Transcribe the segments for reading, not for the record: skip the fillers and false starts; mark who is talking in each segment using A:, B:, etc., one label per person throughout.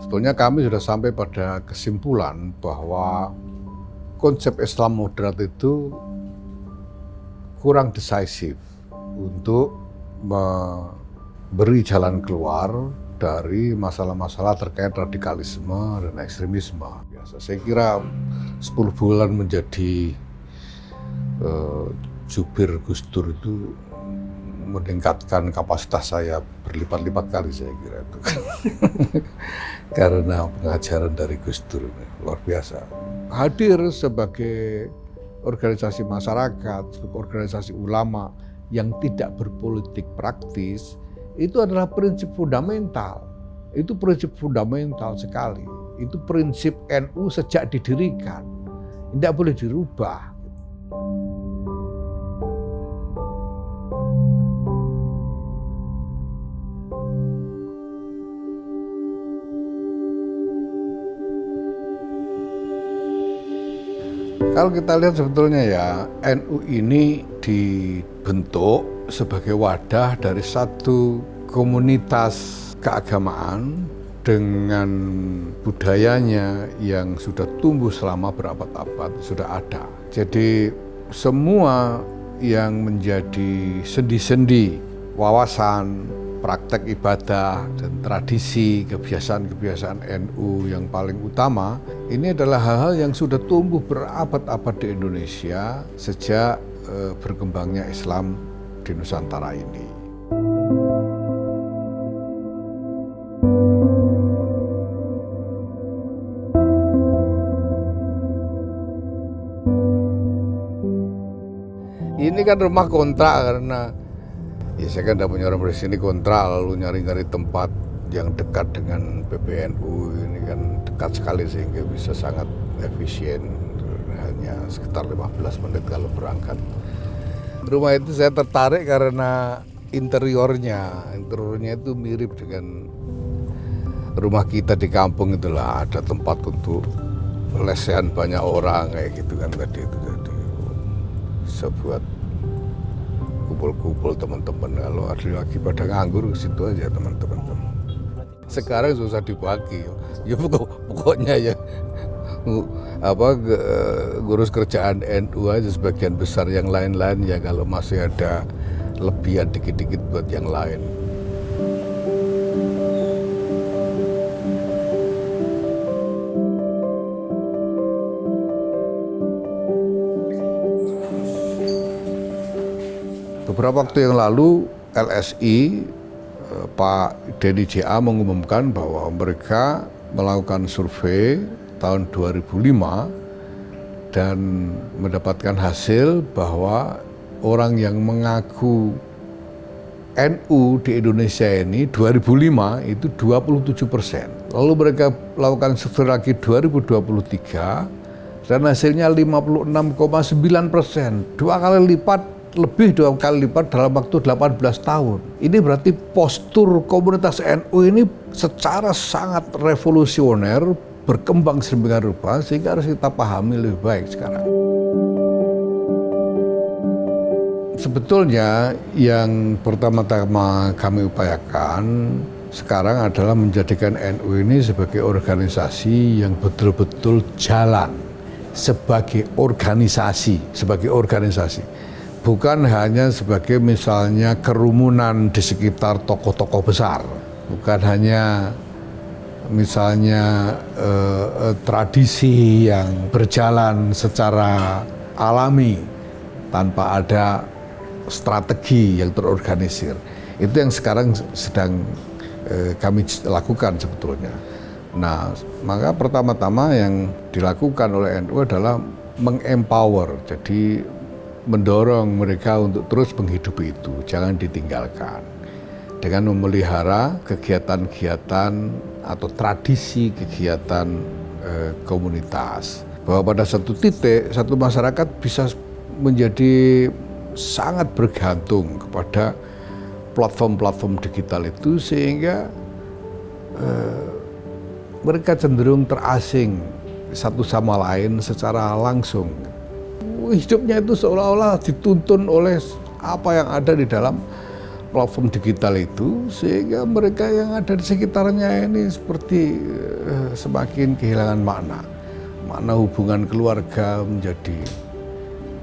A: Sebetulnya kami sudah sampai pada kesimpulan bahwa konsep Islam moderat itu kurang decisif untuk memberi jalan keluar dari masalah-masalah terkait radikalisme dan ekstremisme. Saya kira 10 bulan menjadi jubir Gus Dur itu meningkatkan kapasitas saya berlipat-lipat kali, saya kira itu. Karena pengajaran dari Gus Dur luar biasa. Hadir sebagai organisasi masyarakat, sebagai organisasi ulama yang tidak berpolitik praktis, itu adalah prinsip fundamental. Itu prinsip fundamental sekali. Itu prinsip NU sejak didirikan. Tidak boleh dirubah. Kalau kita lihat sebetulnya ya, NU ini dibentuk sebagai wadah dari satu komunitas keagamaan dengan budayanya yang sudah tumbuh selama berabad-abad, sudah ada. Jadi semua yang menjadi sendi-sendi wawasan, praktek ibadah, dan tradisi, kebiasaan-kebiasaan NU yang paling utama, ini adalah hal-hal yang sudah tumbuh berabad-abad di Indonesia sejak berkembangnya Islam di Nusantara ini. Ini kan rumah kontrak karena ya saya kan tidak punya orang di sini, kontrak lalu nyari-nyari tempat yang dekat dengan PBNU. Ini kan dekat sekali sehingga bisa sangat efisien, hanya sekitar 15 menit kalau berangkat. Rumah itu saya tertarik karena interiornya itu mirip dengan rumah kita di kampung. Itulah ada tempat untuk lesehan banyak orang kayak gitu kan tadi itu. Jadi sebuat kumpul-kumpul teman-teman, kalau ada lagi pada nganggur ke situ aja teman-teman. Sekarang susah dibagi, ya pokoknya ya ngurus kerjaan NU aja sebagian besar, yang lain-lain ya kalau masih ada lebihan dikit-dikit buat yang lain. Beberapa waktu yang lalu LSI Pak Denny J.A. mengumumkan bahwa mereka melakukan survei tahun 2005 dan mendapatkan hasil bahwa orang yang mengaku NU di Indonesia ini 2005 itu 27%. Lalu mereka melakukan survei lagi 2023 dan hasilnya 56,9%, lebih dua kali lipat dalam waktu 18 tahun. Ini berarti postur komunitas NU ini secara sangat revolusioner, berkembang sedemikian rupa sehingga harus kita pahami lebih baik sekarang. Sebetulnya yang pertama-tama kami upayakan sekarang adalah menjadikan NU ini sebagai organisasi yang betul-betul jalan sebagai organisasi. Bukan hanya sebagai misalnya kerumunan di sekitar tokoh-tokoh besar, bukan hanya misalnya tradisi yang berjalan secara alami tanpa ada strategi yang terorganisir. Itu yang sekarang sedang kami lakukan sebetulnya. Nah, maka pertama-tama yang dilakukan oleh NU adalah mengempower, jadi mendorong mereka untuk terus menghidupi itu, jangan ditinggalkan. Dengan memelihara kegiatan-kegiatan atau tradisi kegiatan komunitas. Bahwa pada satu titik, satu masyarakat bisa menjadi sangat bergantung kepada platform-platform digital itu sehingga mereka cenderung terasing satu sama lain secara langsung. Hidupnya itu seolah-olah dituntun oleh apa yang ada di dalam platform digital itu, sehingga mereka yang ada di sekitarnya ini seperti semakin kehilangan makna hubungan keluarga menjadi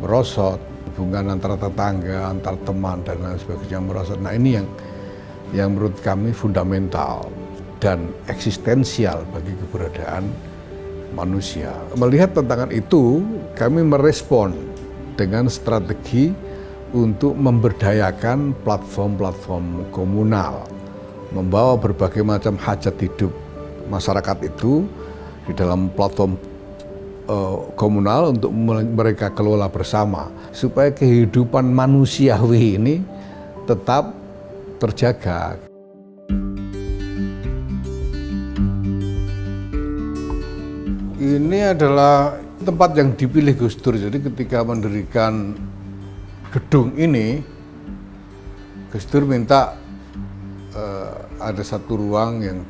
A: merosot, hubungan antara tetangga, antar teman dan lain sebagainya merosot. Nah ini yang menurut kami fundamental dan eksistensial bagi keberadaan manusia. Melihat tantangan itu, kami merespon dengan strategi untuk memberdayakan platform-platform komunal, membawa berbagai macam hajat hidup masyarakat itu di dalam platform komunal untuk mereka kelola bersama, supaya kehidupan manusiawi ini tetap terjaga. Ini adalah tempat yang dipilih Gus Dur. Jadi ketika mendirikan gedung ini, Gus Dur minta ada satu ruang yang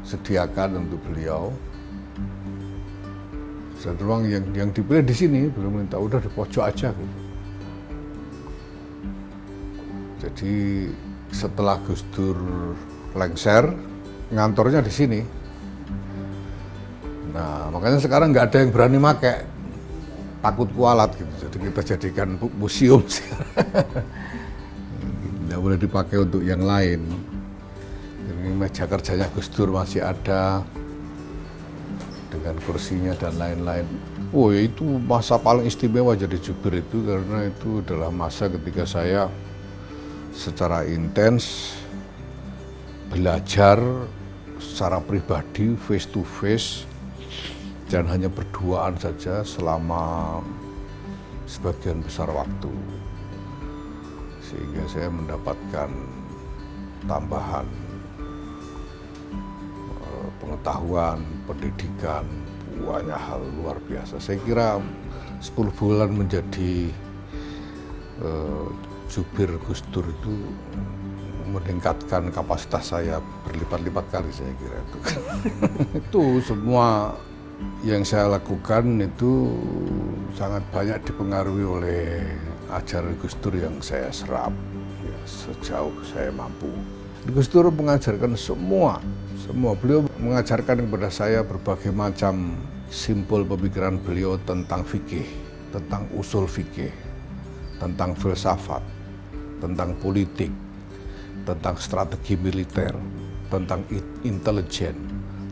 A: disediakan untuk beliau. Satu ruang yang dipilih di sini, beliau minta udah di pojok aja gitu. Jadi setelah Gus Dur lengser, ngantornya di sini. Nah, makanya sekarang nggak ada yang berani pakai, takut kualat gitu. Jadi kita jadikan museum sekarang. Nggak boleh dipakai untuk yang lain. Jadi meja kerjanya Gus Dur masih ada dengan kursinya dan lain-lain. Oh, itu masa paling istimewa jadi jubir itu, karena itu adalah masa ketika saya secara intens belajar secara pribadi, face to face, dan hanya berduaan saja selama sebagian besar waktu, sehingga saya mendapatkan tambahan pengetahuan, pendidikan, banyak hal luar biasa. Saya kira 10 bulan menjadi jubir Gus Dur itu meningkatkan kapasitas saya berlipat-lipat kali, saya kira itu. Itu semua yang saya lakukan itu sangat banyak dipengaruhi oleh ajaran Gus Dur yang saya serap ya, sejauh saya mampu. Gus Dur mengajarkan semua. Beliau mengajarkan kepada saya berbagai macam simpul pemikiran beliau tentang fikih, tentang usul fikih, tentang filsafat, tentang politik, tentang strategi militer, tentang intelijen,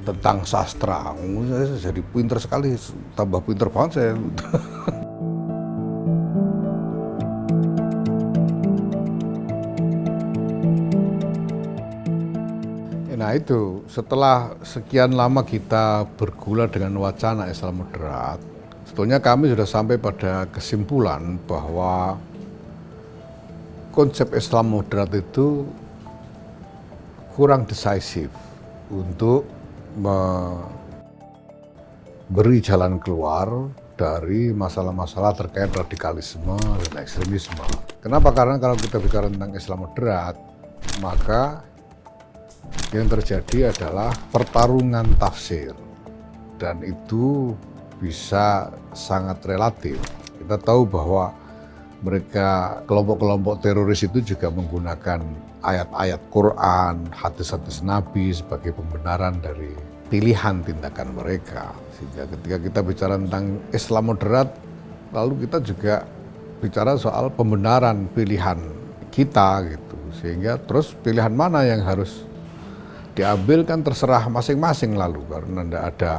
A: tentang sastra. Saya jadi pinter sekali, tambah pinter banget saya. Nah itu, setelah sekian lama kita bergulat dengan wacana Islam moderat, sebetulnya kami sudah sampai pada kesimpulan bahwa konsep Islam moderat itu kurang decisif untuk memberi jalan keluar dari masalah-masalah terkait radikalisme dan ekstremisme. Kenapa? Karena kalau kita bicara tentang Islam moderat, maka yang terjadi adalah pertarungan tafsir, dan itu bisa sangat relatif. Kita tahu bahwa mereka, kelompok-kelompok teroris itu juga menggunakan ayat-ayat Quran, hadis-hadis Nabi sebagai pembenaran dari pilihan tindakan mereka. Sehingga ketika kita bicara tentang Islam moderat, lalu kita juga bicara soal pembenaran pilihan kita gitu. Sehingga terus pilihan mana yang harus diambil kan terserah masing-masing lalu, karena tidak ada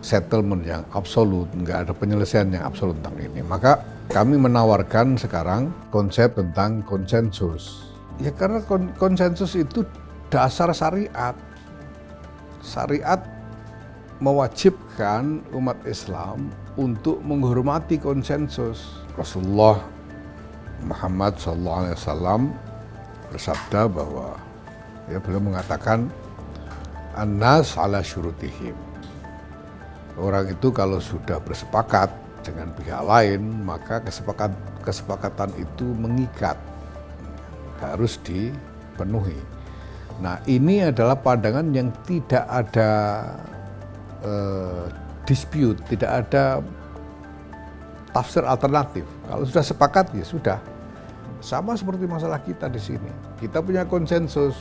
A: settlement yang absolut, nggak ada penyelesaian yang absolut tentang ini. Maka kami menawarkan sekarang konsep tentang konsensus. Ya karena konsensus itu dasar syariat. Syariat mewajibkan umat Islam untuk menghormati konsensus. Rasulullah Muhammad SAW bersabda bahwa beliau mengatakan an-nas ala syurutihim. Orang itu kalau sudah bersepakat dengan pihak lain, maka kesepakatan itu mengikat, harus dipenuhi. Nah, ini adalah pandangan yang tidak ada dispute, tidak ada tafsir alternatif. Kalau sudah sepakat ya sudah. Sama seperti masalah kita di sini. Kita punya konsensus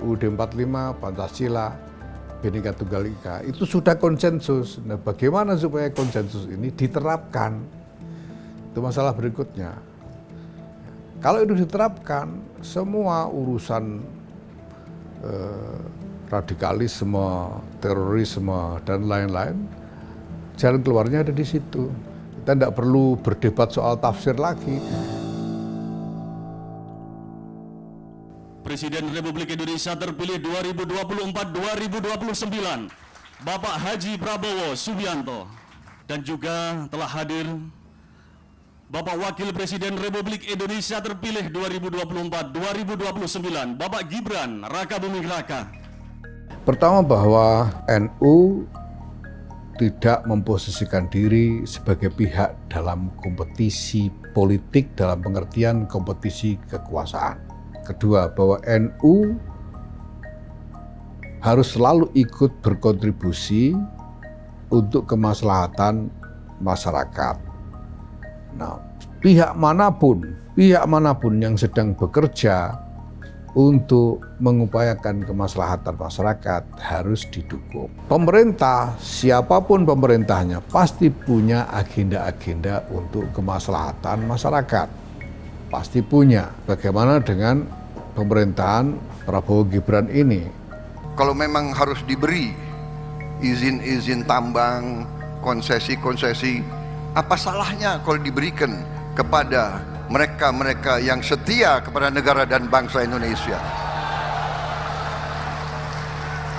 A: UUD 45, Pancasila, Bhinneka Tunggal Ika. Itu sudah konsensus. Nah, bagaimana supaya konsensus ini diterapkan? Itu masalah berikutnya. Kalau itu diterapkan, semua urusan radikalisme, terorisme, dan lain-lain, jalan keluarnya ada di situ. Kita tidak perlu berdebat soal tafsir lagi.
B: Presiden Republik Indonesia terpilih 2024-2029, Bapak Haji Prabowo Subianto, dan juga telah hadir Bapak Wakil Presiden Republik Indonesia terpilih 2024-2029, Bapak Gibran Rakabuming Raka.
A: Pertama, bahwa NU tidak memposisikan diri sebagai pihak dalam kompetisi politik dalam pengertian kompetisi kekuasaan. Kedua, bahwa NU harus selalu ikut berkontribusi untuk kemaslahatan masyarakat. Nah, pihak manapun yang sedang bekerja untuk mengupayakan kemaslahatan masyarakat harus didukung. Pemerintah, siapapun pemerintahnya, pasti punya agenda-agenda untuk kemaslahatan masyarakat. Pasti punya. Bagaimana dengan pemerintahan Prabowo Gibran ini?
C: Kalau memang harus diberi izin-izin tambang, konsesi-konsesi, apa salahnya kalau diberikan kepada mereka-mereka yang setia kepada negara dan bangsa Indonesia?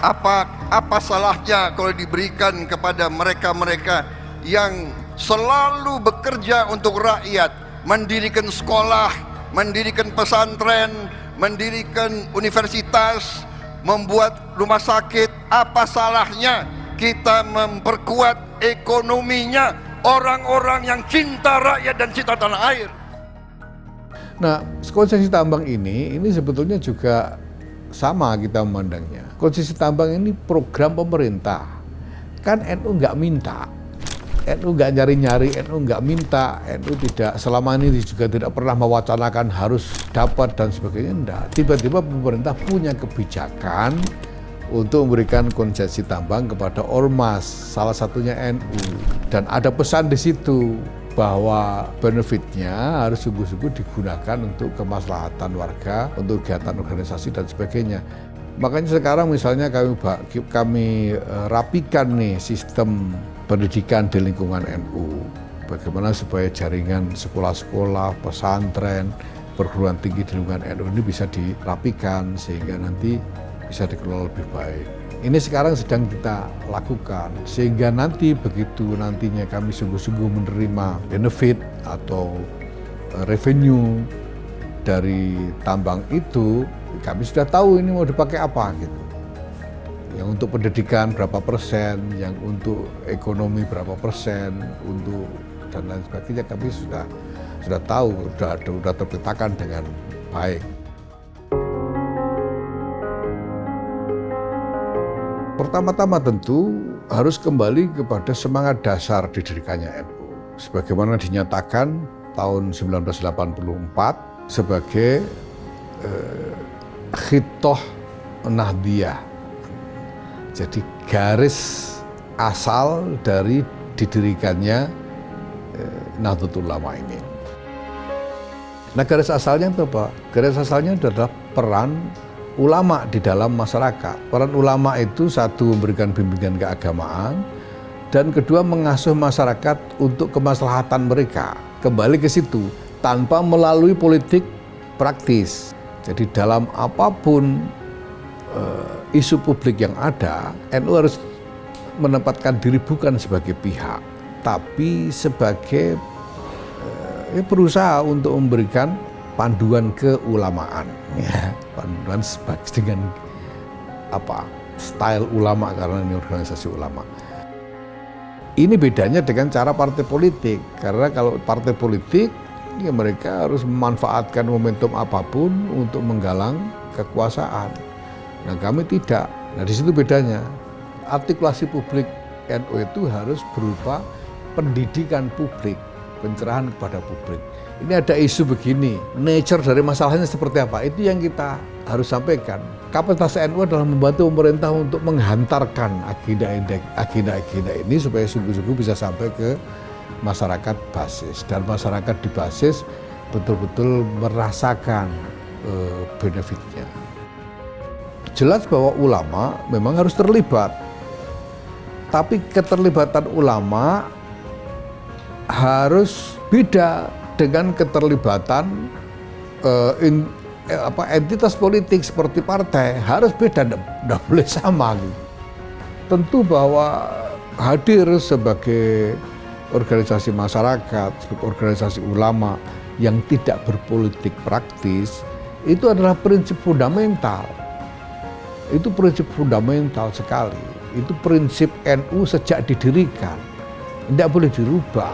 C: Apa salahnya kalau diberikan kepada mereka-mereka yang selalu bekerja untuk rakyat, mendirikan sekolah, mendirikan pesantren, mendirikan universitas, membuat rumah sakit? Apa salahnya kita memperkuat ekonominya orang-orang yang cinta rakyat dan cinta tanah air?
A: Nah, konsesi tambang ini sebetulnya juga sama kita memandangnya. Konsesi tambang ini program pemerintah. Kan NU nggak minta. NU nggak nyari-nyari, NU nggak minta, NU tidak selama ini juga tidak pernah mewacanakan harus dapat dan sebagainya. Enggak. Tiba-tiba pemerintah punya kebijakan untuk memberikan konsesi tambang kepada ormas, salah satunya NU. Dan ada pesan di situ bahwa benefitnya harus sungguh-sungguh digunakan untuk kemaslahatan warga, untuk kegiatan organisasi dan sebagainya. Makanya sekarang misalnya kami rapikan nih sistem pendidikan di lingkungan NU. Bagaimana supaya jaringan sekolah-sekolah, pesantren, perguruan tinggi di lingkungan NU ini bisa dirapikan sehingga nanti bisa dikelola lebih baik. Ini sekarang sedang kita lakukan sehingga nanti begitu nantinya kami sungguh-sungguh menerima benefit atau revenue dari tambang itu, kami sudah tahu ini mau dipakai apa gitu. Yang untuk pendidikan berapa persen, yang untuk ekonomi berapa persen, untuk dan lain sebagainya kami sudah tahu, sudah terpetakan dengan baik. Pertama-tama tentu harus kembali kepada semangat dasar didirikannya NU. Sebagaimana dinyatakan tahun 1984 sebagai Khitoh Nahdiyah. Jadi garis asal dari didirikannya Nahdlatul Ulama ini. Nah, garis asalnya itu apa? Garis asalnya adalah peran ulama di dalam masyarakat. Peran ulama itu satu, memberikan bimbingan keagamaan, dan kedua, mengasuh masyarakat untuk kemaslahatan mereka. Kembali ke situ, tanpa melalui politik praktis. Jadi dalam apapun isu publik yang ada, NU harus menempatkan diri bukan sebagai pihak, tapi sebagai berusaha untuk memberikan panduan keulamaan, ya, panduan dengan style ulama, karena ini organisasi ulama. Ini bedanya dengan cara partai politik, karena kalau partai politik ya mereka harus memanfaatkan momentum apapun untuk menggalang kekuasaan. Nah, kami tidak. Nah, di situ bedanya. Artikulasi publik NU itu harus berupa pendidikan publik. pencerahan kepada publik. Ini ada isu begini, nature dari masalahnya seperti apa, itu yang kita harus sampaikan. Kapasitas NU adalah membantu pemerintah untuk menghantarkan agenda-agenda ini supaya sungguh-sungguh bisa sampai ke masyarakat basis. Dan masyarakat di basis betul-betul merasakan benefitnya. Jelas bahwa ulama memang harus terlibat, tapi keterlibatan ulama harus beda dengan keterlibatan entitas politik seperti partai, harus beda, tidak boleh sama. Tentu bahwa hadir sebagai organisasi masyarakat, sebagai organisasi ulama yang tidak berpolitik praktis, itu adalah prinsip fundamental. Itu prinsip fundamental sekali. Itu prinsip NU sejak didirikan, tidak boleh dirubah.